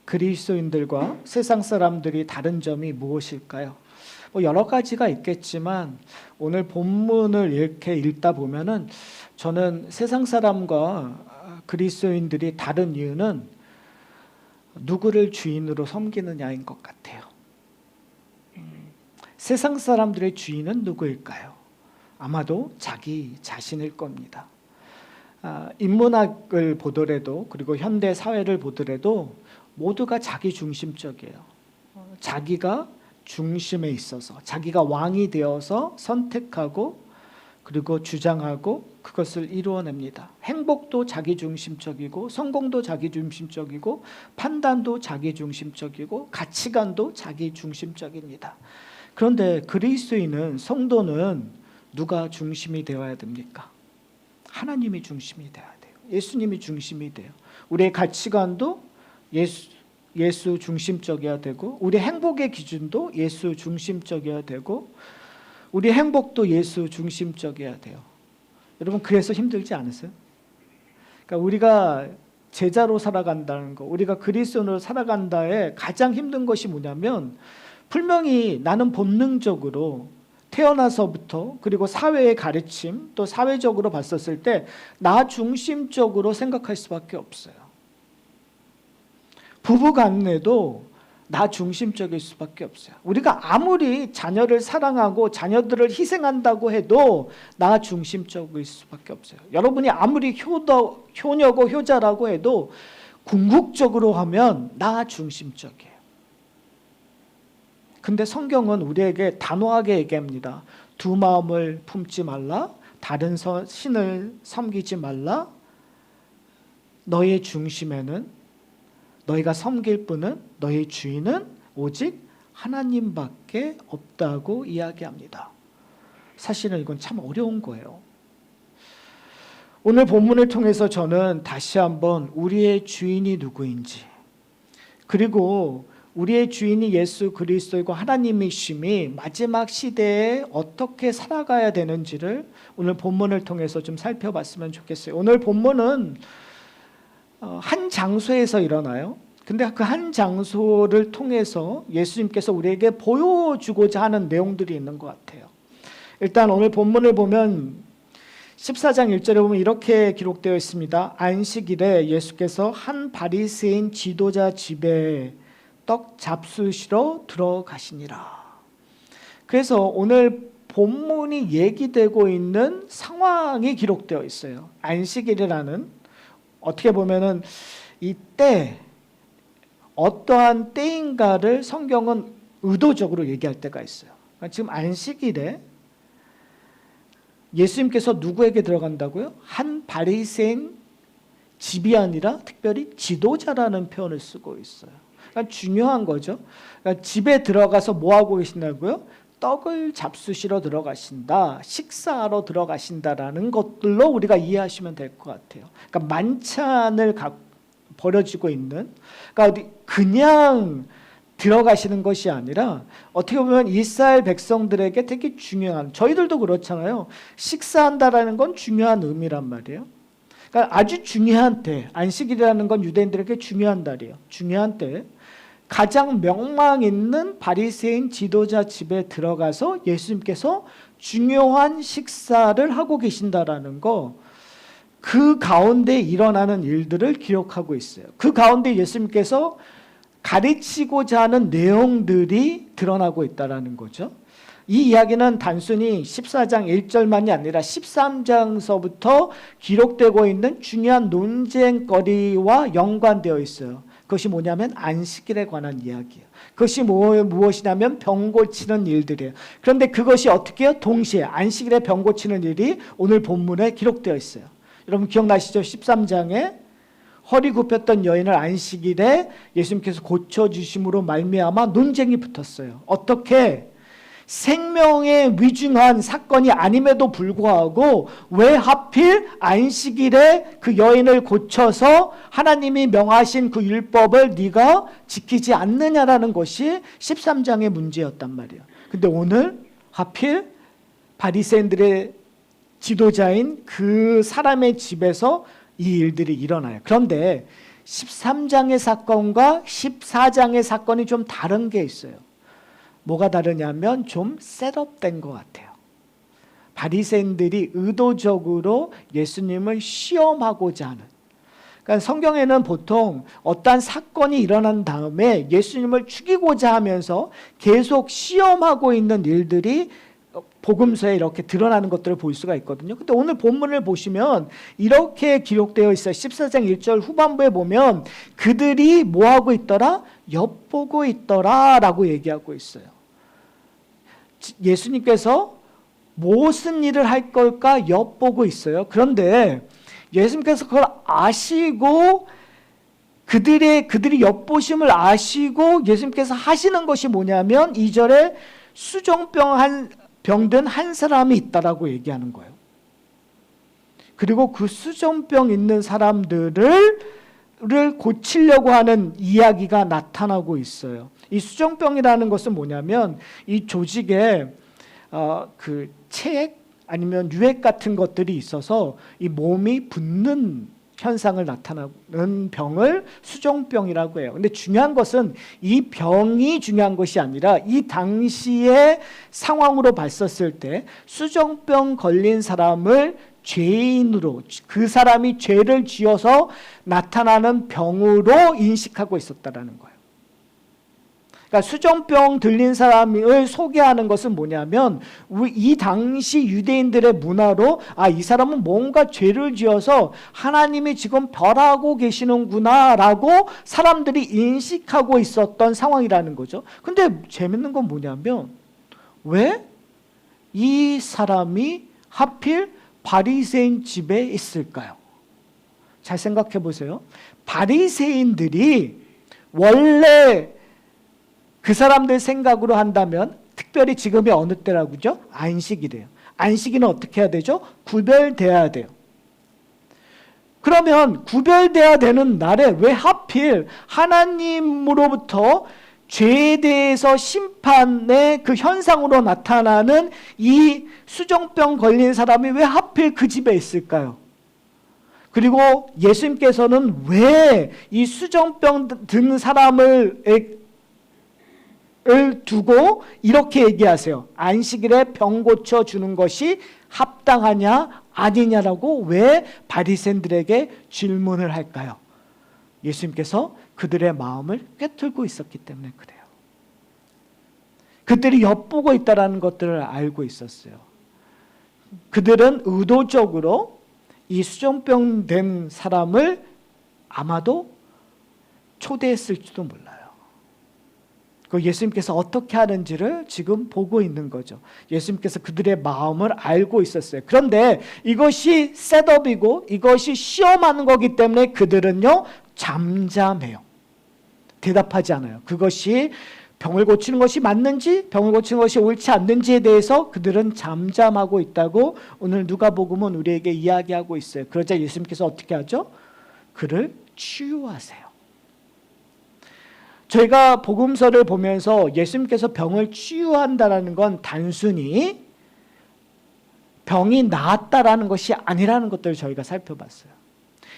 그리스도인들과 세상 사람들이 다른 점이 무엇일까요? 여러 가지가 있겠지만 오늘 본문을 이렇게 읽다 보면은 저는 세상 사람과 그리스도인들이 다른 이유는 누구를 주인으로 섬기느냐인 것 같아요. 세상 사람들의 주인은 누구일까요? 아마도 자기 자신일 겁니다. 인문학을 보더라도 그리고 현대 사회를 보더라도 모두가 자기 중심적이에요. 자기가 중심에 있어서 자기가 왕이 되어서 선택하고 그리고 주장하고 그것을 이루어냅니다. 행복도 자기중심적이고 성공도 자기중심적이고 판단도 자기중심적이고 가치관도 자기중심적입니다. 그런데 그리스도인은 성도는 누가 중심이 되어야 됩니까? 하나님이 중심이 되어야 돼요. 예수님이 중심이 돼요. 우리의 가치관도 예수 중심적이어야 되고 우리 행복의 기준도 예수 중심적이어야 되고 우리 행복도 예수 중심적이어야 돼요. 여러분 그래서 힘들지 않으세요? 그러니까 우리가 제자로 살아간다는 거, 우리가 그리스도인으로 살아간다에 가장 힘든 것이 뭐냐면 분명히 나는 본능적으로 태어나서부터 그리고 사회의 가르침 또 사회적으로 봤었을 때 나 중심적으로 생각할 수밖에 없어요. 부부간에도 나 중심적일 수밖에 없어요. 우리가 아무리 자녀를 사랑하고 자녀들을 희생한다고 해도 나 중심적일 수밖에 없어요. 여러분이 아무리 효녀고 효자라고 해도 궁극적으로 하면 나 중심적이에요. 근데 성경은 우리에게 단호하게 얘기합니다. 두 마음을 품지 말라. 다른 신을 섬기지 말라. 너의 중심에는 너희가 섬길 분은 너희 주인은 오직 하나님밖에 없다고 이야기합니다. 사실은 이건 참 어려운 거예요. 오늘 본문을 통해서 저는 다시 한번 우리의 주인이 누구인지 그리고 우리의 주인이 예수 그리스도이고 하나님이심이 마지막 시대에 어떻게 살아가야 되는지를 오늘 본문을 통해서 좀 살펴봤으면 좋겠어요. 오늘 본문은 한 장소에서 일어나요. 근데 그 한 장소를 통해서 예수님께서 우리에게 보여주고자 하는 내용들이 있는 것 같아요. 일단 오늘 본문을 보면 14장 1절에 보면 이렇게 기록되어 있습니다. 안식일에 예수께서 한 바리새인 지도자 집에 떡 잡수시러 들어가시니라. 그래서 오늘 본문이 얘기되고 있는 상황이 기록되어 있어요. 안식일이라는 어떻게 보면은 이때 어떠한 때인가를 성경은 의도적으로 얘기할 때가 있어요. 그러니까 지금 안식일에 예수님께서 누구에게 들어간다고요? 한 바리새인 집이 아니라 특별히 지도자라는 표현을 쓰고 있어요. 그러니까 중요한 거죠. 그러니까 집에 들어가서 뭐 하고 계신다고요? 떡을 잡수시러 들어가신다, 식사하러 들어가신다라는 것들로 우리가 이해하시면 될 것 같아요. 그러니까 만찬을 벌어지고 있는, 그러니까 그냥 들어가시는 것이 아니라 어떻게 보면 이스라엘 백성들에게 되게 중요한, 저희들도 그렇잖아요. 식사한다라는 건 중요한 의미란 말이에요. 그러니까 아주 중요한 때, 안식일이라는 건 유대인들에게 중요한 날이에요. 중요한 때 가장 명망 있는 바리새인 지도자 집에 들어가서 예수님께서 중요한 식사를 하고 계신다라는 거, 그 가운데 일어나는 일들을 기록하고 있어요. 그 가운데 예수님께서 가르치고자 하는 내용들이 드러나고 있다는 거죠. 이 이야기는 단순히 14장 1절만이 아니라 13장서부터 기록되고 있는 중요한 논쟁거리와 연관되어 있어요. 그것이 뭐냐면 안식일에 관한 이야기예요. 그것이 무엇이냐면 병 고치는 일들이에요. 그런데 그것이 어떻게 해요? 동시에 안식일에 병 고치는 일이 오늘 본문에 기록되어 있어요. 여러분 기억나시죠? 13장에 허리 굽혔던 여인을 안식일에 예수님께서 고쳐주심으로 말미암아 논쟁이 붙었어요. 어떻게? 생명에 위중한 사건이 아님에도 불구하고 왜 하필 안식일에 그 여인을 고쳐서 하나님이 명하신 그 율법을 네가 지키지 않느냐라는 것이 13장의 문제였단 말이에요. 근데 오늘 하필 바리새인들의 지도자인 그 사람의 집에서 이 일들이 일어나요. 그런데 13장의 사건과 14장의 사건이 좀 다른 게 있어요. 뭐가 다르냐면 좀 셋업된 것 같아요. 바리새인들이 의도적으로 예수님을 시험하고자 하는, 그러니까 성경에는 보통 어떠한 사건이 일어난 다음에 예수님을 죽이고자 하면서 계속 시험하고 있는 일들이 복음서에 이렇게 드러나는 것들을 볼 수가 있거든요. 근데 오늘 본문을 보시면 이렇게 기록되어 있어요. 14장 1절 후반부에 보면 그들이 뭐하고 있더라? 엿보고 있더라 라고 얘기하고 있어요. 예수님께서 무슨 일을 할 걸까 엿보고 있어요. 그런데 예수님께서 그걸 아시고 그들이 엿보심을 아시고 예수님께서 하시는 것이 뭐냐면 2절에 병든 한 사람이 있다라고 얘기하는 거예요. 그리고 그 수정병 있는 사람들을 고치려고 하는 이야기가 나타나고 있어요. 이 수정병이라는 것은 뭐냐면 이 조직에 그 체액 아니면 유액 같은 것들이 있어서 이 몸이 붓는 현상을 나타나는 병을 수정병이라고 해요. 근데 중요한 것은 이 병이 중요한 것이 아니라 이 당시의 상황으로 봤었을 때 수정병 걸린 사람을 죄인으로, 그 사람이 죄를 지어서 나타나는 병으로 인식하고 있었다라는 거예요. 그러니까 수정병 들린 사람을 소개하는 것은 뭐냐면 이 당시 유대인들의 문화로 이 사람은 뭔가 죄를 지어서 하나님이 지금 벌하고 계시는구나 라고 사람들이 인식하고 있었던 상황이라는 거죠. 근데 재밌는 건 뭐냐면 왜 이 사람이 하필 바리새인 집에 있을까요? 잘 생각해 보세요. 바리새인들이 원래 그 사람들 생각으로 한다면 특별히 지금이 어느 때라고죠? 안식이래요. 안식일은 어떻게 해야 되죠? 구별돼야 돼요. 그러면 구별돼야 되는 날에 왜 하필 하나님으로부터 죄에 대해서 심판의 그 현상으로 나타나는 이 수정병 걸린 사람이 왜 하필 그 집에 있을까요? 그리고 예수님께서는 왜 이 수정병 든 사람을 두고 이렇게 얘기하세요. 안식일에 병 고쳐주는 것이 합당하냐 아니냐라고 왜 바리새인들에게 질문을 할까요? 예수님께서 그들의 마음을 꿰뚫고 있었기 때문에 그래요. 그들이 엿보고 있다는 것들을 알고 있었어요. 그들은 의도적으로 이 수정병 된 사람을 아마도 초대했을지도 몰라요. 예수님께서 어떻게 하는지를 지금 보고 있는 거죠. 예수님께서 그들의 마음을 알고 있었어요. 그런데 이것이 셋업이고 이것이 시험하는 거기 때문에 그들은요 잠잠해요. 대답하지 않아요. 그것이 병을 고치는 것이 맞는지 병을 고치는 것이 옳지 않는지에 대해서 그들은 잠잠하고 있다고 오늘 누가복음은 우리에게 이야기하고 있어요. 그러자 예수님께서 어떻게 하죠? 그를 치유하세요. 저희가 복음서를 보면서 예수님께서 병을 치유한다는 건 단순히 병이 나았다라는 것이 아니라는 것들을 저희가 살펴봤어요.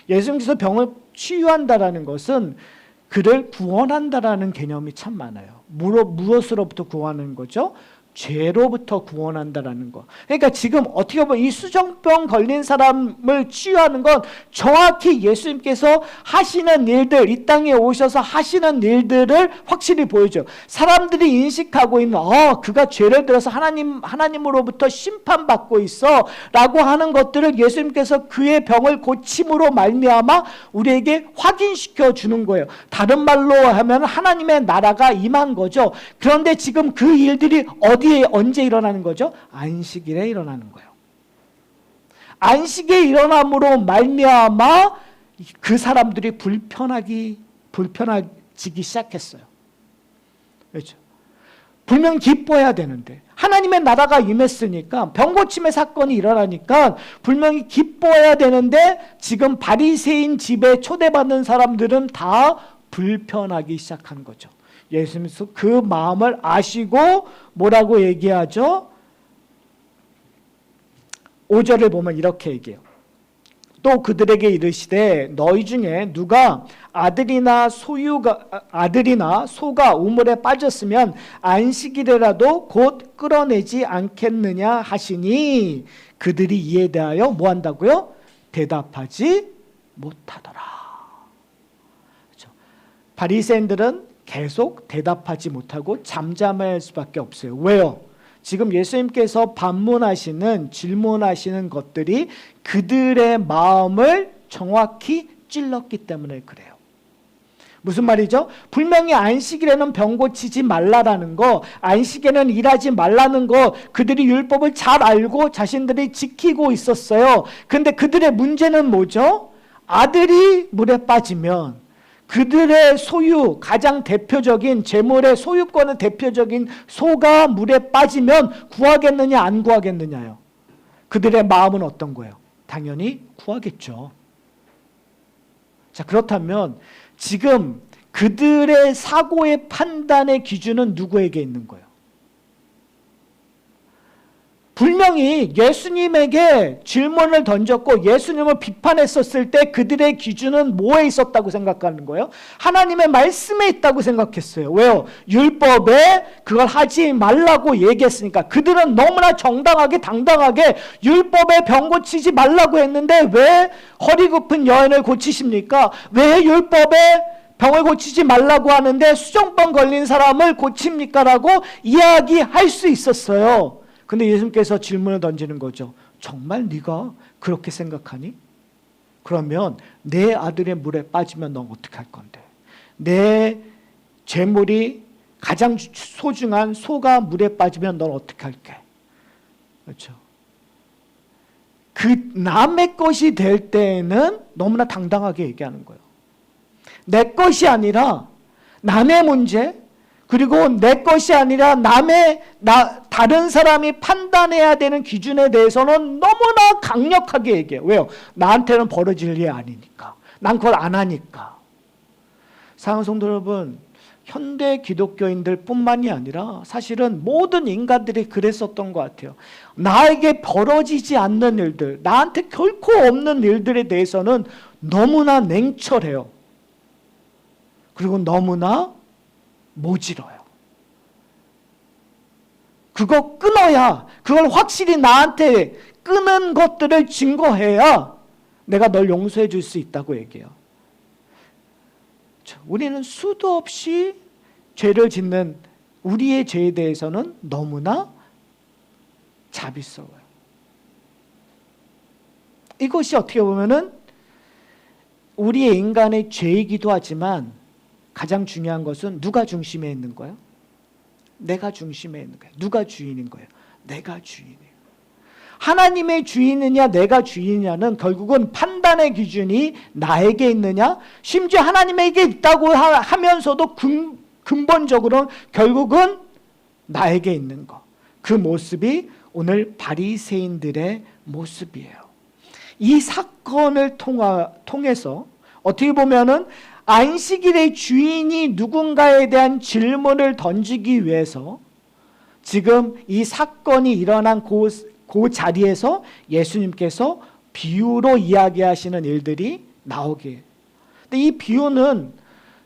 예수님께서 병을 치유한다라는 것은 그를 구원한다라는 개념이 참 많아요. 무엇으로부터 구원하는 거죠? 죄로부터 구원한다라는 거. 그러니까 지금 어떻게 보면 이 수정병 걸린 사람을 치유하는 건 정확히 예수님께서 하시는 일들, 이 땅에 오셔서 하시는 일들을 확실히 보여줘요. 사람들이 인식하고 있는 그가 죄를 들어서 하나님으로부터 심판받고 있어 라고 하는 것들을 예수님께서 그의 병을 고침으로 말미암아 우리에게 확인시켜 주는 거예요. 다른 말로 하면 하나님의 나라가 임한 거죠. 그런데 지금 그 일들이 언제 일어나는 거죠? 안식일에 일어나는 거예요. 안식에 일어남으로 말미암아 그 사람들이 불편해지기 시작했어요. 그렇죠? 분명 기뻐해야 되는데 하나님의 나라가 임했으니까 병고침의 사건이 일어나니까 분명히 기뻐해야 되는데 지금 바리새인 집에 초대받는 사람들은 다 불편하기 시작한 거죠. 예수님께서 그 마음을 아시고 뭐라고 얘기하죠? 5절을 보면 이렇게 얘기해요. 또 그들에게 이르시되 너희 중에 누가 아들이나 소가 우물에 빠졌으면 안식일에라도 곧 끌어내지 않겠느냐 하시니 그들이 이에 대하여 뭐 한다고요? 대답하지 못하더라. 그렇죠? 바리새인들은 계속 대답하지 못하고 잠잠할 수밖에 없어요. 왜요? 지금 예수님께서 질문하시는 것들이 그들의 마음을 정확히 찔렀기 때문에 그래요. 무슨 말이죠? 분명히 안식일에는 병 고치지 말라라는 거, 안식에는 일하지 말라는 거 그들이 율법을 잘 알고 자신들이 지키고 있었어요. 근데 그들의 문제는 뭐죠? 아들이 물에 빠지면 그들의 소유, 가장 대표적인 재물의 소유권의 대표적인 소가 물에 빠지면 구하겠느냐 안 구하겠느냐요. 그들의 마음은 어떤 거예요? 당연히 구하겠죠. 자, 그렇다면 지금 그들의 사고의 판단의 기준은 누구에게 있는 거예요? 분명히 예수님에게 질문을 던졌고 예수님을 비판했었을 때 그들의 기준은 뭐에 있었다고 생각하는 거예요? 하나님의 말씀에 있다고 생각했어요. 왜요? 율법에 그걸 하지 말라고 얘기했으니까. 그들은 너무나 정당하게 당당하게 율법에 병 고치지 말라고 했는데 왜 허리 굽은 여인을 고치십니까? 왜 율법에 병을 고치지 말라고 하는데 수정병 걸린 사람을 고칩니까? 라고 이야기할 수 있었어요. 근데 예수님께서 질문을 던지는 거죠. 정말 네가 그렇게 생각하니? 그러면 내 아들의 물에 빠지면 넌 어떻게 할 건데? 내 재물이 가장 소중한 소가 물에 빠지면 넌 어떻게 할게? 그렇죠? 그 남의 것이 될 때에는 너무나 당당하게 얘기하는 거예요. 내 것이 아니라 남의 문제, 그리고 내 것이 아니라 다른 사람이 판단해야 되는 기준에 대해서는 너무나 강력하게 얘기해요. 왜요? 나한테는 벌어질 일이 아니니까. 난 그걸 안 하니까. 사랑하는 성도 여러분, 현대 기독교인들 뿐만이 아니라 사실은 모든 인간들이 그랬었던 것 같아요. 나에게 벌어지지 않는 일들, 나한테 결코 없는 일들에 대해서는 너무나 냉철해요. 그리고 너무나 모질어요. 그거 끊어야, 그걸 확실히 나한테 끊은 것들을 증거해야 내가 널 용서해 줄 수 있다고 얘기해요. 우리는 수도 없이 죄를 짓는 우리의 죄에 대해서는 너무나 자비스러워요. 이것이 어떻게 보면은 우리의 인간의 죄이기도 하지만 가장 중요한 것은 누가 중심에 있는 거예요? 내가 중심에 있는 거예요. 누가 주인인 거예요? 내가 주인이에요. 하나님의 주인이냐 내가 주인이냐는 결국은 판단의 기준이 나에게 있느냐, 심지어 하나님에게 있다고 하면서도 근본적으로 결국은 나에게 있는 것. 그 모습이 오늘 바리새인들의 모습이에요. 이 사건을 통해서 어떻게 보면은 안식일의 주인이 누군가에 대한 질문을 던지기 위해서 지금 이 사건이 일어난 그 자리에서 예수님께서 비유로 이야기하시는 일들이 나오게 해요. 근데 이 비유는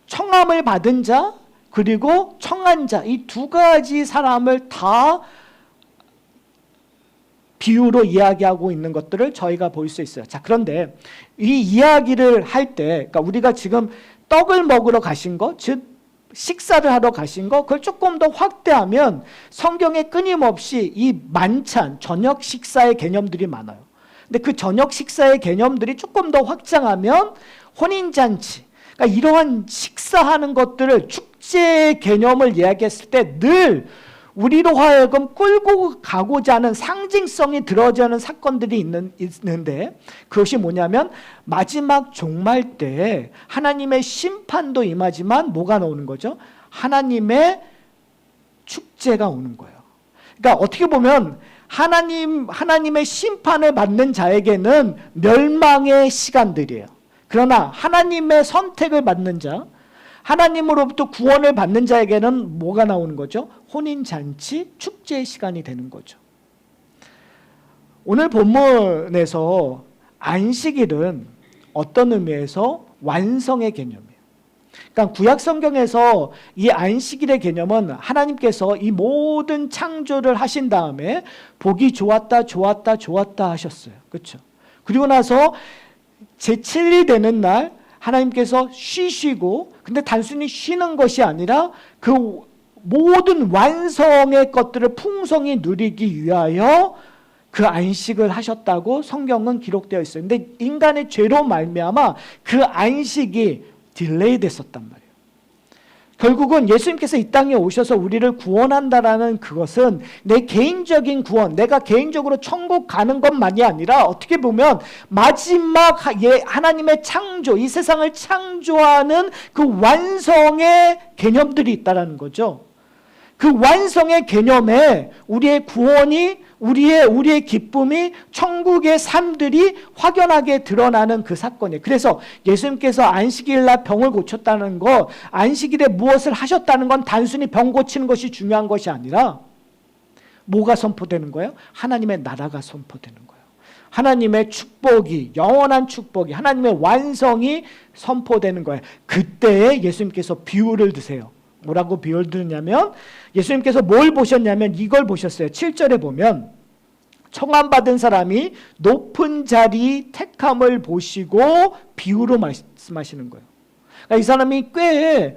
청함을 받은 자 그리고 청한 자, 이 두 가지 사람을 다 비유로 이야기하고 있는 것들을 저희가 볼 수 있어요. 자, 그런데 이 이야기를 할 때, 그러니까 우리가 지금 떡을 먹으러 가신 것, 즉 식사를 하러 가신 것, 그걸 조금 더 확대하면 성경에 끊임없이 이 만찬, 저녁 식사의 개념들이 많아요. 근데 그 저녁 식사의 개념들이 조금 더 확장하면 혼인잔치, 그러니까 이러한 식사하는 것들을 축제의 개념을 이야기했을 때 늘 우리로 하여금 끌고 가고자 하는 상징성이 들어지는 사건들이 있는데 그것이 뭐냐면 마지막 종말 때 하나님의 심판도 임하지만 뭐가 나오는 거죠? 하나님의 축제가 오는 거예요. 그러니까 어떻게 보면 하나님의 심판을 받는 자에게는 멸망의 시간들이에요. 그러나 하나님의 선택을 받는 자, 하나님으로부터 구원을 받는 자에게는 뭐가 나오는 거죠? 혼인잔치, 축제의 시간이 되는 거죠. 오늘 본문에서 안식일은 어떤 의미에서 완성의 개념이에요. 그러니까 구약 성경에서 이 안식일의 개념은 하나님께서 이 모든 창조를 하신 다음에 보기 좋았다, 좋았다, 좋았다 하셨어요. 그렇죠? 그리고 나서 제7일 되는 날 하나님께서 쉬시고, 근데 단순히 쉬는 것이 아니라 그 모든 완성의 것들을 풍성히 누리기 위하여 그 안식을 하셨다고 성경은 기록되어 있어요. 근데 인간의 죄로 말미암아 그 안식이 딜레이 됐었단 말이에요. 결국은 예수님께서 이 땅에 오셔서 우리를 구원한다라는 그것은 내 개인적인 구원, 내가 개인적으로 천국 가는 것만이 아니라 어떻게 보면 마지막 하나님의 창조, 이 세상을 창조하는 그 완성의 개념들이 있다는 거죠. 그 완성의 개념에 우리의 구원이, 우리의 기쁨이, 천국의 삶들이 확연하게 드러나는 그 사건이에요. 그래서 예수님께서 안식일 날 병을 고쳤다는 것, 안식일에 무엇을 하셨다는 건 단순히 병 고치는 것이 중요한 것이 아니라 뭐가 선포되는 거예요? 하나님의 나라가 선포되는 거예요. 하나님의 축복이, 영원한 축복이, 하나님의 완성이 선포되는 거예요. 그때에 예수님께서 비유를 드세요. 뭐라고 비유를 드느냐면 예수님께서 뭘 보셨냐면 이걸 보셨어요. 7절에 보면 청함받은 사람이 높은 자리 택함을 보시고 비유로 말씀하시는 거예요. 그러니까 이 사람이 꽤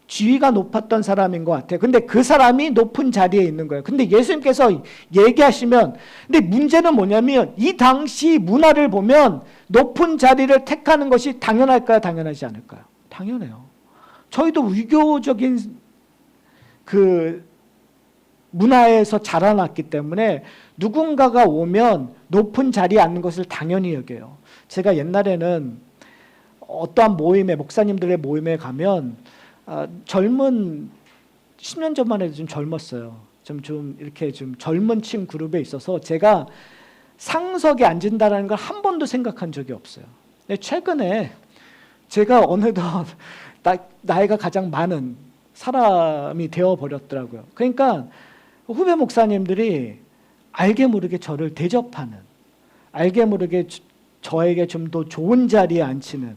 지위가 높았던 사람인 것 같아요. 근데 그 사람이 높은 자리에 있는 거예요. 근데 예수님께서 얘기하시면, 근데 문제는 뭐냐면 이 당시 문화를 보면 높은 자리를 택하는 것이 당연할까요? 당연하지 않을까요? 당연해요. 저희도 위교적인 그 문화에서 자라났기 때문에 누군가가 오면 높은 자리에 앉는 것을 당연히 여겨요. 제가 옛날에는 어떠한 모임에, 목사님들의 모임에 가면 젊은 10년 전만 해도 좀 젊었어요. 좀 이렇게 좀 젊은 층 그룹에 있어서 제가 상석에 앉는다는 걸 한 번도 생각한 적이 없어요. 최근에 제가 어느덧 나이가 가장 많은 사람이 되어버렸더라고요. 그러니까 후배 목사님들이 알게 모르게 저를 대접하는, 알게 모르게 저에게 좀 더 좋은 자리에 앉히는.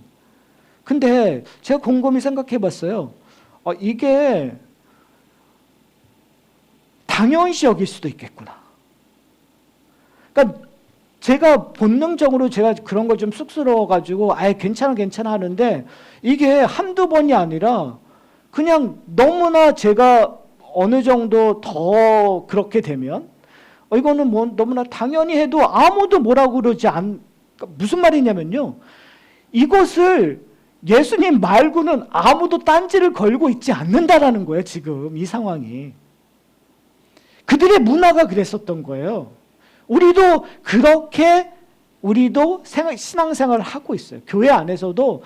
근데 제가 곰곰이 생각해 봤어요. 이게 당연시 여길 수도 있겠구나. 그러니까 제가 본능적으로 제가 그런 걸 좀 쑥스러워가지고 괜찮아 하는데 이게 한두 번이 아니라 그냥 너무나 제가 어느 정도 더 그렇게 되면 이거는 뭐 너무나 당연히 해도 아무도 뭐라고 그러지 무슨 말이냐면요. 이것을 예수님 말고는 아무도 딴지를 걸고 있지 않는다라는 거예요. 지금 이 상황이. 그들의 문화가 그랬었던 거예요. 우리도 그렇게 신앙생활을 하고 있어요. 교회 안에서도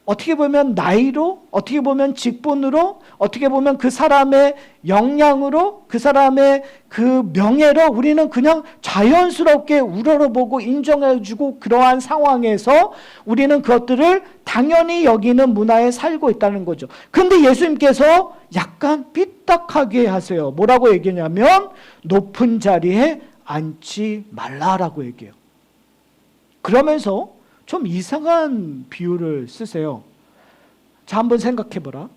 어떻게 보면 나이로, 어떻게 보면 직분으로, 어떻게 보면 그 사람의 역량으로, 그 사람의 그 명예로 우리는 그냥 자연스럽게 우러러보고 인정해주고 그러한 상황에서 우리는 그것들을 당연히 여기는 문화에 살고 있다는 거죠. 그런데 예수님께서 약간 삐딱하게 하세요. 뭐라고 얘기냐면 높은 자리에 앉지 말라라고 얘기해요. 그러면서 좀 이상한 비유를 쓰세요. 자, 한번 생각해보라.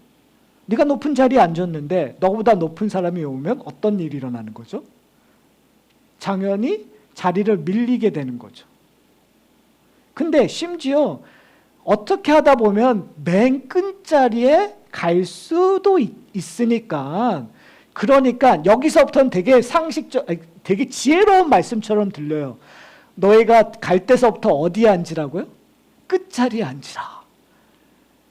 네가 높은 자리에 앉았는데 너보다 높은 사람이 오면 어떤 일이 일어나는 거죠? 당연히 자리를 밀리게 되는 거죠. 근데 심지어 어떻게 하다 보면 맨 끝자리에 갈 수도 있으니까, 그러니까 여기서부터는 되게 되게 지혜로운 말씀처럼 들려요. 너희가 갈 때서부터 어디에 앉으라고요? 끝자리에 앉으라.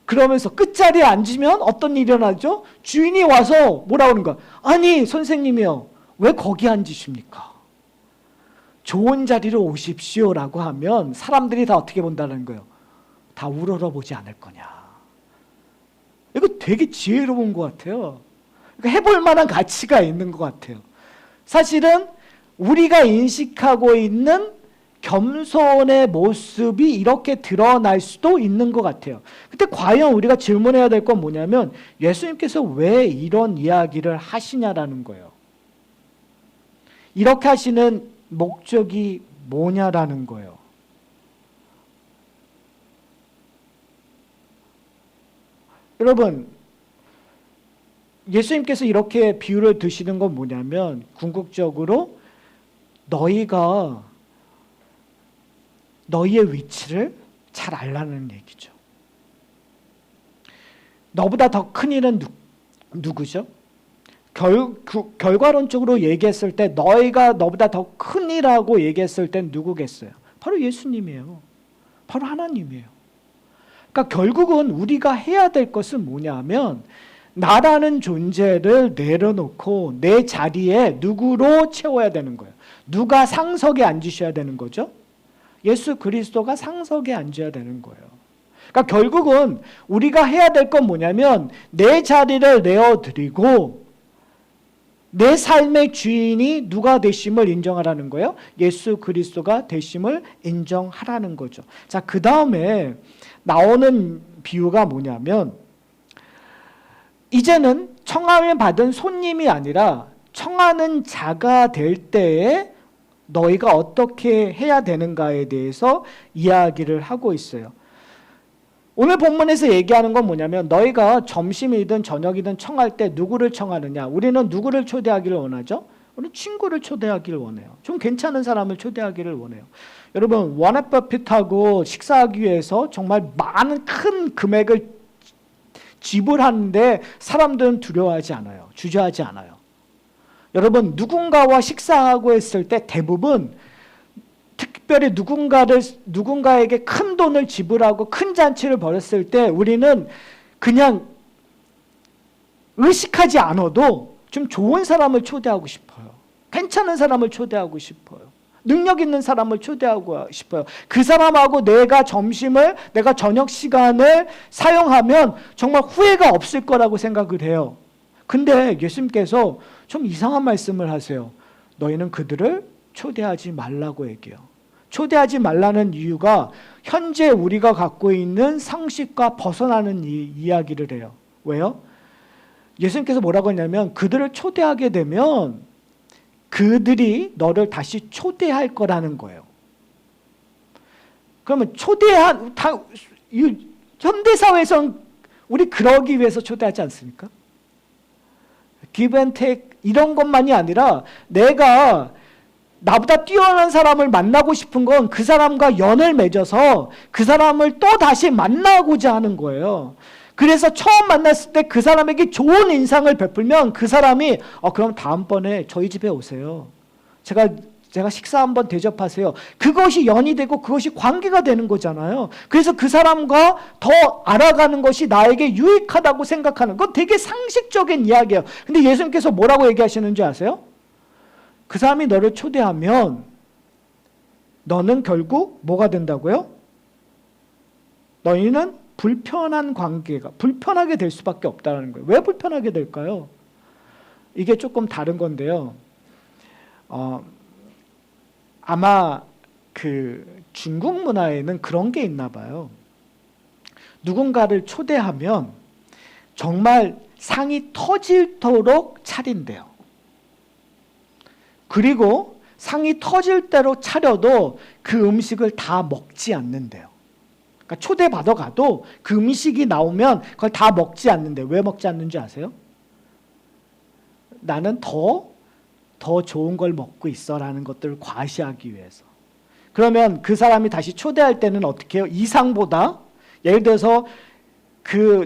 그러면서 끝자리에 앉으면 어떤 일이 일어나죠? 주인이 와서 뭐라 그러는 거야? 아니 선생님이요, 왜 거기 앉으십니까? 좋은 자리로 오십시오라고 하면 사람들이 다 어떻게 본다는 거예요? 다 우러러보지 않을 거냐. 이거 되게 지혜로운 것 같아요. 그러니까 해볼 만한 가치가 있는 것 같아요. 사실은 우리가 인식하고 있는 겸손의 모습이 이렇게 드러날 수도 있는 것 같아요. 근데 과연 우리가 질문해야 될 건 뭐냐면 예수님께서 왜 이런 이야기를 하시냐라는 거예요. 이렇게 하시는 목적이 뭐냐라는 거예요. 여러분, 예수님께서 이렇게 비유를 드시는 건 뭐냐면 궁극적으로 너희가 너희의 위치를 잘 알라는 얘기죠. 너보다 더 큰 일은 누구죠? 결과론적으로 얘기했을 때 너희가 너보다 더 큰 일이라고 얘기했을 땐 누구겠어요? 바로 예수님이에요. 바로 하나님이에요. 그러니까 결국은 우리가 해야 될 것은 뭐냐면 나라는 존재를 내려놓고 내 자리에 누구로 채워야 되는 거예요. 누가 상석에 앉으셔야 되는 거죠? 예수 그리스도가 상석에 앉아야 되는 거예요. 그러니까 결국은 우리가 해야 될 건 뭐냐면 내 자리를 내어드리고 내 삶의 주인이 누가 되심을 인정하라는 거예요. 예수 그리스도가 되심을 인정하라는 거죠. 자, 그 다음에 나오는 비유가 뭐냐면 이제는 청함을 받은 손님이 아니라 청하는 자가 될 때에 너희가 어떻게 해야 되는가에 대해서 이야기를 하고 있어요. 오늘 본문에서 얘기하는 건 뭐냐면 너희가 점심이든 저녁이든 청할 때 누구를 청하느냐. 우리는 누구를 초대하기를 원하죠? 우리는 친구를 초대하기를 원해요. 좀 괜찮은 사람을 초대하기를 원해요. 여러분, 워렌 버핏하고 식사하기 위해서 정말 많은 큰 금액을 지불하는데 사람들은 두려워하지 않아요. 주저하지 않아요. 여러분, 누군가와 식사하고 했을 때 대부분 특별히 누군가에게 큰 돈을 지불하고 큰 잔치를 벌였을 때 우리는 그냥 의식하지 않아도 좀 좋은 사람을 초대하고 싶어요. 괜찮은 사람을 초대하고 싶어요. 능력 있는 사람을 초대하고 싶어요. 그 사람하고 내가 저녁 시간을 사용하면 정말 후회가 없을 거라고 생각을 해요. 근데 예수님께서 좀 이상한 말씀을 하세요. 너희는 그들을 초대하지 말라고 얘기해요. 초대하지 말라는 이유가 현재 우리가 갖고 있는 상식과 벗어나는 이야기를 해요. 왜요? 예수님께서 뭐라고 했냐면 그들을 초대하게 되면 그들이 너를 다시 초대할 거라는 거예요. 그러면 현대사회에서는 우리 그러기 위해서 초대하지 않습니까? give and take 이런 것만이 아니라 내가 나보다 뛰어난 사람을 만나고 싶은 건 그 사람과 연을 맺어서 그 사람을 또 다시 만나고자 하는 거예요. 그래서 처음 만났을 때 그 사람에게 좋은 인상을 베풀면 그 사람이 그럼 다음번에 저희 집에 오세요. 제가 식사 한번 대접하세요. 그것이 연이 되고 그것이 관계가 되는 거잖아요. 그래서 그 사람과 더 알아가는 것이 나에게 유익하다고 생각하는 건 되게 상식적인 이야기예요. 근데 예수님께서 뭐라고 얘기하시는지 아세요? 그 사람이 너를 초대하면 너는 결국 뭐가 된다고요? 너희는 불편하게 될 수밖에 없다는 거예요. 왜 불편하게 될까요? 이게 조금 다른 건데요. 아마 그 중국 문화에는 그런 게 있나 봐요. 누군가를 초대하면 정말 상이 터질도록 차린대요. 그리고 상이 터질 대로 차려도 그 음식을 다 먹지 않는데요. 그러니까 초대받아 가도 그 음식이 나오면 그걸 다 먹지 않는데 왜 먹지 않는지 아세요? 나는 더 좋은 걸 먹고 있어라는 것들을 과시하기 위해서. 그러면 그 사람이 다시 초대할 때는 어떻게 해요? 이상보다 예를 들어서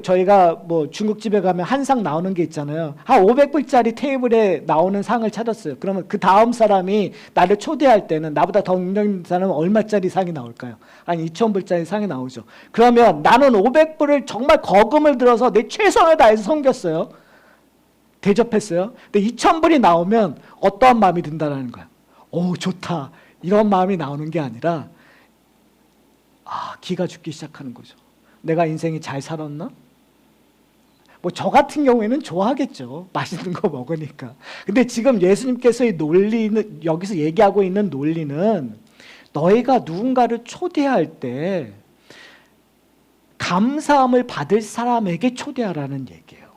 저희가 뭐 중국집에 가면 한 상 나오는 게 있잖아요. 한 500불짜리 테이블에 나오는 상을 찾았어요. 그러면 그 다음 사람이 나를 초대할 때는 나보다 더 능력 있는 사람은 얼마짜리 상이 나올까요? 한 2,000불짜리 상이 나오죠. 그러면 나는 500불을 정말 거금을 들어서 내 최선을 다해서 섬겼어요. 대접했어요. 근데 2,000불이 나오면 어떠한 마음이 든다는 거야. 오, 좋다. 이런 마음이 나오는 게 아니라 기가 죽기 시작하는 거죠. 내가 인생이 잘 살았나? 뭐 저 같은 경우에는 좋아하겠죠. 맛있는 거 먹으니까. 근데 지금 예수님께서의 논리는, 여기서 얘기하고 있는 논리는 너희가 누군가를 초대할 때 감사함을 받을 사람에게 초대하라는 얘기예요.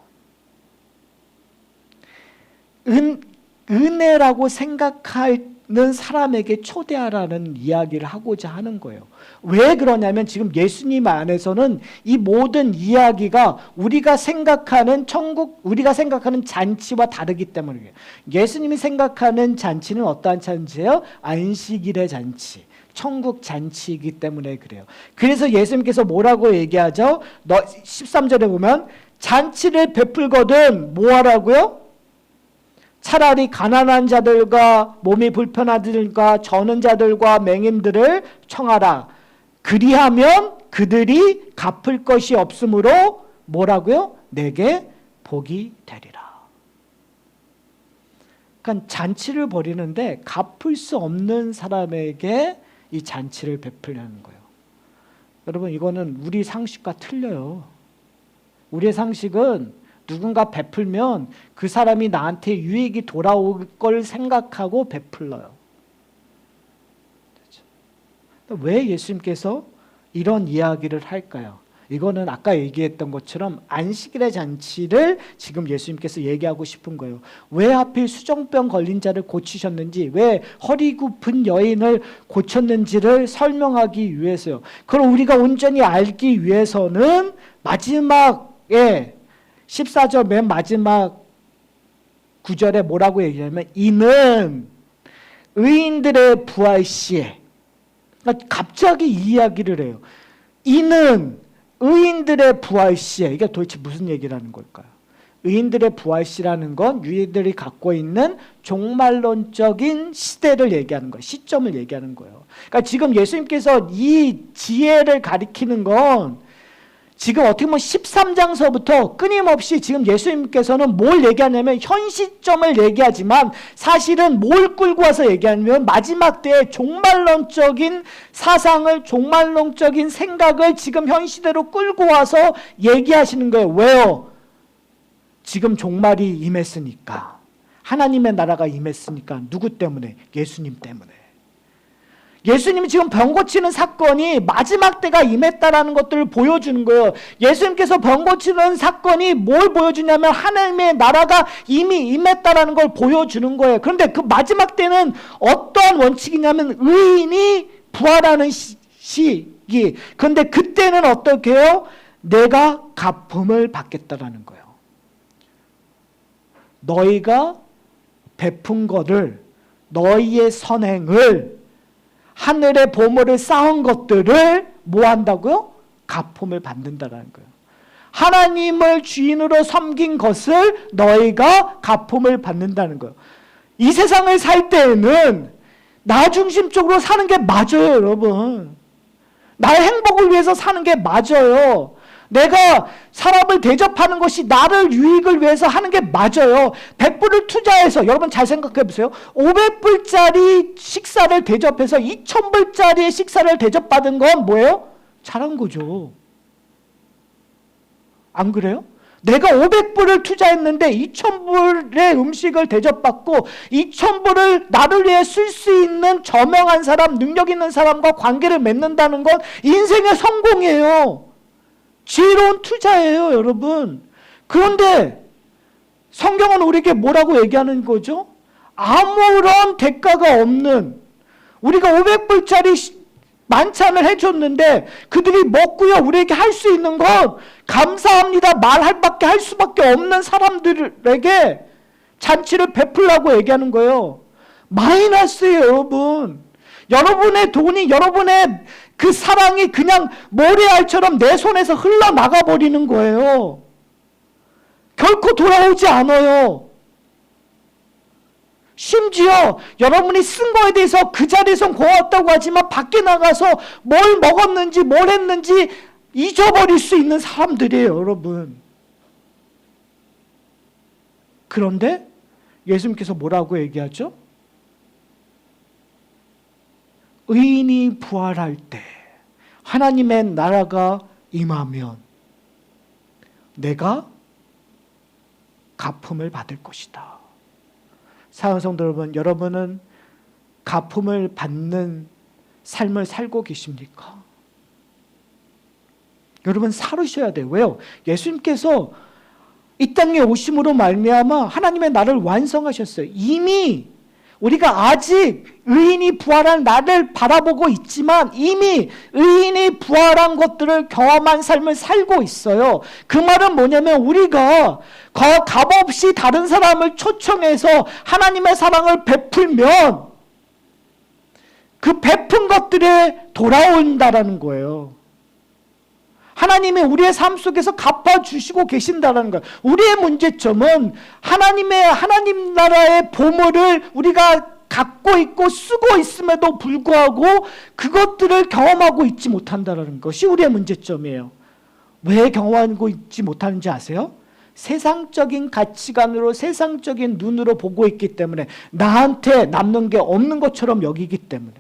은혜라고 생각하는 사람에게 초대하라는 이야기를 하고자 하는 거예요. 왜 그러냐면 지금 예수님 안에서는 이 모든 이야기가 우리가 생각하는 천국, 우리가 생각하는 잔치와 다르기 때문이에요. 예수님이 생각하는 잔치는 어떠한 잔치예요? 안식일의 잔치, 천국 잔치이기 때문에 그래요. 그래서 예수님께서 뭐라고 얘기하죠? 13절에 보면 잔치를 베풀거든 뭐 하라고요? 차라리 가난한 자들과 몸이 불편한 자들과 저는 자들과 맹인들을 청하라. 그리하면 그들이 갚을 것이 없으므로 뭐라고요? 내게 복이 되리라. 그러니까 잔치를 벌이는데 갚을 수 없는 사람에게 이 잔치를 베풀려는 거예요. 여러분 이거는 우리 상식과 틀려요. 우리의 상식은 누군가 베풀면 그 사람이 나한테 유익이 돌아올 걸 생각하고 베풀어요. 왜 예수님께서 이런 이야기를 할까요? 이거는 아까 얘기했던 것처럼 안식일의 잔치를 지금 예수님께서 얘기하고 싶은 거예요. 왜 하필 수정병 걸린 자를 고치셨는지, 왜 허리 굽은 여인을 고쳤는지를 설명하기 위해서요. 그럼 우리가 온전히 알기 위해서는 마지막에 14절 맨 마지막 구절에 뭐라고 얘기하냐면 이는 의인들의 부활 시에, 그러니까 갑자기 이 이야기를 해요. 이는 의인들의 부활 시에, 이게 도대체 무슨 얘기라는 걸까요? 의인들의 부활 시라는 건 유대인들이 갖고 있는 종말론적인 시대를 얘기하는 거예요. 시점을 얘기하는 거예요. 그러니까 지금 예수님께서 이 지혜를 가리키는 건 지금 어떻게 보면 13장서부터 끊임없이 지금 예수님께서는 뭘 얘기하냐면 현 시점을 얘기하지만 사실은 뭘 끌고 와서 얘기하냐면 마지막 때의 종말론적인 사상을, 종말론적인 생각을 지금 현 시대로 끌고 와서 얘기하시는 거예요. 왜요? 지금 종말이 임했으니까. 하나님의 나라가 임했으니까. 누구 때문에? 예수님 때문에. 예수님이 지금 병 고치는 사건이 마지막 때가 임했다라는 것들을 보여주는 거예요. 예수님께서 병 고치는 사건이 뭘 보여주냐면 하나님의 나라가 이미 임했다라는 걸 보여주는 거예요. 그런데 그 마지막 때는 어떠한 원칙이냐면 의인이 부활하는 시기. 그런데 그때는 어떻게 해요? 내가 갚음을 받겠다라는 거예요. 너희가 베푼 거를, 너희의 선행을, 하늘의 보물을 쌓은 것들을 뭐 한다고요? 갚음을 받는다라는 거예요. 하나님을 주인으로 섬긴 것을 너희가 갚음을 받는다는 거예요. 이 세상을 살 때에는 나 중심적으로 사는 게 맞아요, 여러분. 나의 행복을 위해서 사는 게 맞아요. 내가 사람을 대접하는 것이 나를 유익을 위해서 하는 게 맞아요. 100불을 투자해서, 여러분 잘 생각해 보세요. 500불짜리 식사를 대접해서 2000불짜리 식사를 대접받은 건 뭐예요? 잘한 거죠. 안 그래요? 내가 500불을 투자했는데 2000불의 음식을 대접받고 2000불을 나를 위해 쓸 수 있는 저명한 사람, 능력 있는 사람과 관계를 맺는다는 건 인생의 성공이에요. 지혜로운 투자예요, 여러분. 그런데 성경은 우리에게 뭐라고 얘기하는 거죠? 아무런 대가가 없는, 우리가 500불짜리 만찬을 해줬는데 그들이 먹고요 우리에게 할 수 있는 건 감사합니다 말할 밖에 할 수밖에 없는 사람들에게 잔치를 베풀라고 얘기하는 거예요. 마이너스예요, 여러분. 여러분의 돈이, 여러분의 그 사랑이 그냥 모래알처럼 내 손에서 흘러나가 버리는 거예요. 결코 돌아오지 않아요. 심지어 여러분이 쓴 거에 대해서 그 자리에선 고맙다고 하지만 밖에 나가서 뭘 먹었는지 뭘 했는지 잊어버릴 수 있는 사람들이에요, 여러분. 그런데 예수님께서 뭐라고 얘기하죠? 의인이 부활할 때, 하나님의 나라가 임하면 내가 갚음을 받을 것이다. 사랑하는 성도 여러분, 여러분은 갚음을 받는 삶을 살고 계십니까? 여러분 살으셔야 돼요. 왜요? 예수님께서 이 땅에 오심으로 말미암아 하나님의 나라를 완성하셨어요. 이미 우리가 아직 의인이 부활한 날을 바라보고 있지만 이미 의인이 부활한 것들을 경험한 삶을 살고 있어요. 그 말은 뭐냐면 우리가 값없이 다른 사람을 초청해서 하나님의 사랑을 베풀면 그 베푼 것들에 돌아온다라는 거예요. 하나님이 우리의 삶 속에서 갚아주시고 계신다는 거예요. 우리의 문제점은 하나님 나라의 보물을 우리가 갖고 있고 쓰고 있음에도 불구하고 그것들을 경험하고 있지 못한다는 것이 우리의 문제점이에요. 왜 경험하고 있지 못하는지 아세요? 세상적인 가치관으로 세상적인 눈으로 보고 있기 때문에 나한테 남는 게 없는 것처럼 여기기 때문에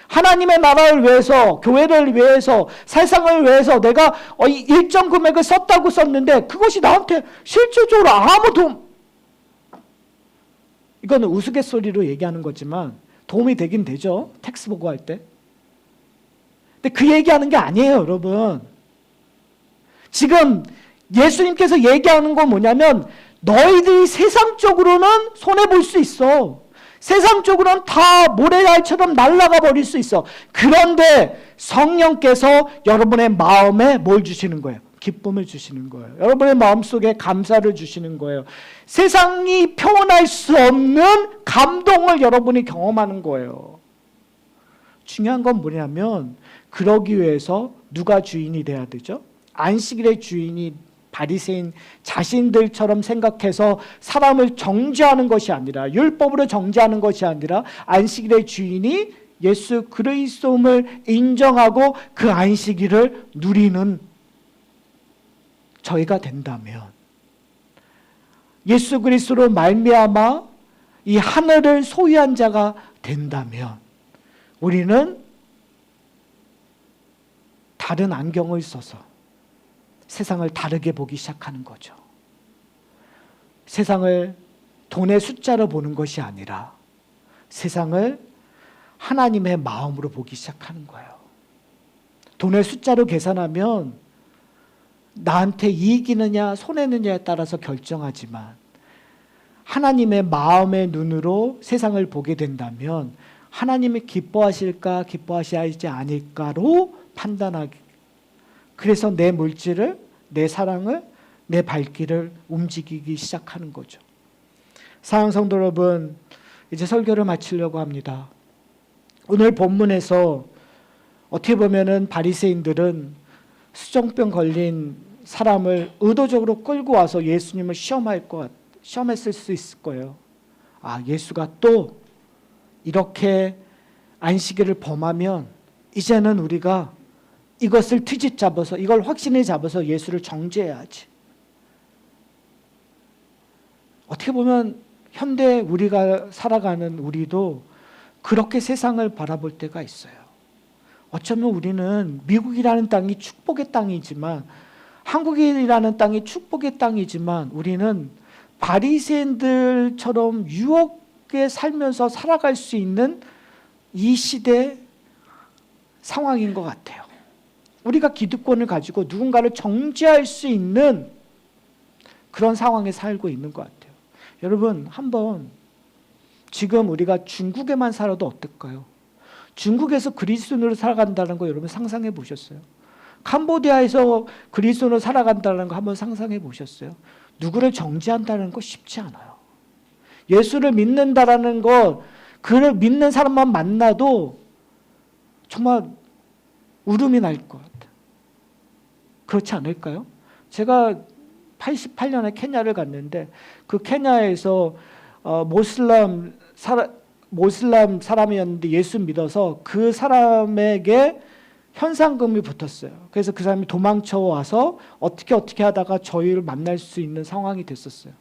하나님의 나라를 위해서, 교회를 위해서, 세상을 위해서 내가 일정 금액을 썼다고 썼는데 그것이 나한테 실질적으로 아무도, 이거는 우스갯소리로 얘기하는 거지만 도움이 되긴 되죠. 텍스 보고할 때. 근데 그 얘기하는 게 아니에요, 여러분. 지금 예수님께서 얘기하는 건 뭐냐면 너희들이 세상적으로는 손해볼 수 있어. 세상적으로는 다 모래알처럼 날아가 버릴 수 있어. 그런데 성령께서 여러분의 마음에 뭘 주시는 거예요? 기쁨을 주시는 거예요. 여러분의 마음속에 감사를 주시는 거예요. 세상이 표현할 수 없는 감동을 여러분이 경험하는 거예요. 중요한 건 뭐냐면 그러기 위해서 누가 주인이 돼야 되죠? 안식일의 주인이 바리새인 자신들처럼 생각해서 사람을 정죄하는 것이 아니라, 율법으로 정죄하는 것이 아니라 안식일의 주인이 예수 그리스도임을 인정하고 그 안식일을 누리는 저희가 된다면, 예수 그리스도로 말미암아 이 하늘을 소유한 자가 된다면 우리는 다른 안경을 써서 세상을 다르게 보기 시작하는 거죠. 세상을 돈의 숫자로 보는 것이 아니라 세상을 하나님의 마음으로 보기 시작하는 거예요. 돈의 숫자로 계산하면 나한테 이익이느냐 손해느냐에 따라서 결정하지만 하나님의 마음의 눈으로 세상을 보게 된다면 하나님이 기뻐하실까 기뻐하시지 않을까로 판단하기. 그래서 내 물질을, 내 사랑을, 내 발길을 움직이기 시작하는 거죠. 사랑하는 성도 여러분, 이제 설교를 마치려고 합니다. 오늘 본문에서 어떻게 보면은 바리새인들은 수정병 걸린 사람을 의도적으로 끌고 와서 예수님을 시험했을 수 있을 거예요. 아, 예수가 또 이렇게 안식일을 범하면 이제는 우리가 이것을 트집 잡아서, 이걸 확신에 잡아서 예수를 정죄해야지. 어떻게 보면 현대 우리가 살아가는 우리도 그렇게 세상을 바라볼 때가 있어요. 어쩌면 우리는 미국이라는 땅이 축복의 땅이지만, 한국이라는 땅이 축복의 땅이지만 우리는 바리새인들처럼 유혹에 살면서 살아갈 수 있는 이 시대 상황인 것 같아요. 우리가 기득권을 가지고 누군가를 정죄할 수 있는 그런 상황에 살고 있는 것 같아요. 여러분, 한번 지금 우리가 중국에만 살아도 어떨까요? 중국에서 그리스도인으로 살아간다는 거 여러분 상상해 보셨어요? 캄보디아에서 그리스도인으로 살아간다는 거 한번 상상해 보셨어요? 누구를 정죄한다는 거 쉽지 않아요. 예수를 믿는다라는 거, 그를 믿는 사람만 만나도 정말 울음이 날 것 같아요. 그렇지 않을까요? 제가 88년에 케냐를 갔는데 그 케냐에서 모슬람 사람이었는데 예수 믿어서 그 사람에게 현상금이 붙었어요. 그래서 그 사람이 도망쳐 와서 어떻게 하다가 저희를 만날 수 있는 상황이 됐었어요.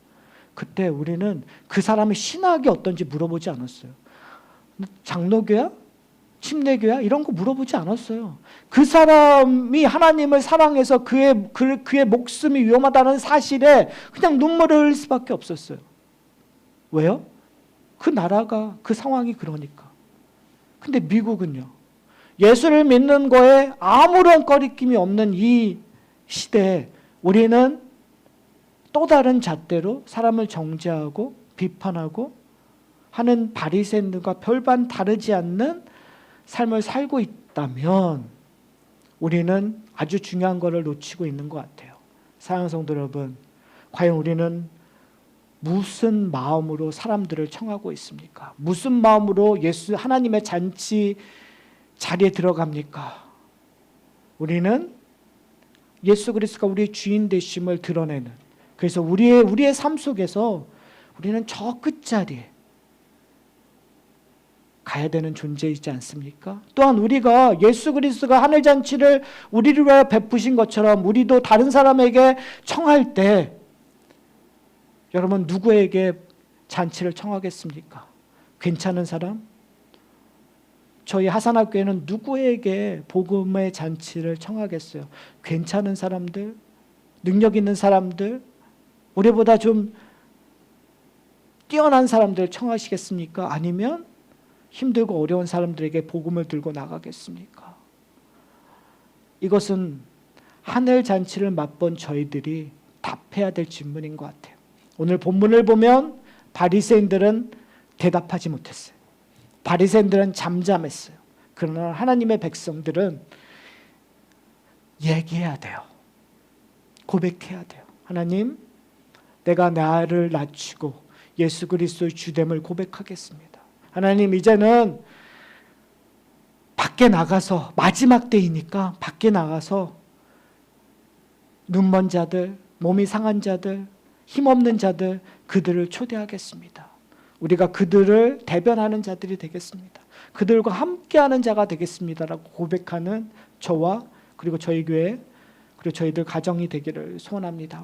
그때 우리는 그 사람의 신학이 어떤지 물어보지 않았어요. 장로교야? 침례교야? 이런 거 물어보지 않았어요. 그 사람이 하나님을 사랑해서 그의 목숨이 위험하다는 사실에 그냥 눈물을 흘릴 수밖에 없었어요. 왜요? 그 나라가, 그 상황이 그러니까. 근데 미국은요, 예수를 믿는 거에 아무런 꺼리낌이 없는 이 시대에 우리는 또 다른 잣대로 사람을 정죄하고 비판하고 하는 바리새인들과 별반 다르지 않는 삶을 살고 있다면 우리는 아주 중요한 것을 놓치고 있는 것 같아요. 사랑하는 성도 여러분, 과연 우리는 무슨 마음으로 사람들을 청하고 있습니까? 무슨 마음으로 예수 하나님의 잔치 자리에 들어갑니까? 우리는 예수 그리스도가 우리의 주인 되심을 드러내는, 그래서 우리의 삶 속에서 우리는 저 끝자리에 가야 되는 존재이지 않습니까? 또한 우리가 예수 그리스도가 하늘 잔치를 우리를 위하여 베푸신 것처럼 우리도 다른 사람에게 청할 때 여러분 누구에게 잔치를 청하겠습니까? 괜찮은 사람? 저희 하산학교에는 누구에게 복음의 잔치를 청하겠어요? 괜찮은 사람들? 능력 있는 사람들? 우리보다 좀 뛰어난 사람들 청하시겠습니까? 아니면 힘들고 어려운 사람들에게 복음을 들고 나가겠습니까? 이것은 하늘 잔치를 맛본 저희들이 답해야 될 질문인 것 같아요. 오늘 본문을 보면 바리새인들은 대답하지 못했어요. 바리새인들은 잠잠했어요. 그러나 하나님의 백성들은 얘기해야 돼요. 고백해야 돼요. 하나님, 내가 나를 낮추고 예수 그리스도의 주됨을 고백하겠습니다. 하나님, 이제는 밖에 나가서 마지막 때이니까 밖에 나가서 눈먼 자들, 몸이 상한 자들, 힘없는 자들, 그들을 초대하겠습니다. 우리가 그들을 대변하는 자들이 되겠습니다. 그들과 함께하는 자가 되겠습니다라고 고백하는 저와 그리고 저희 교회 그리고 저희들 가정이 되기를 소원합니다.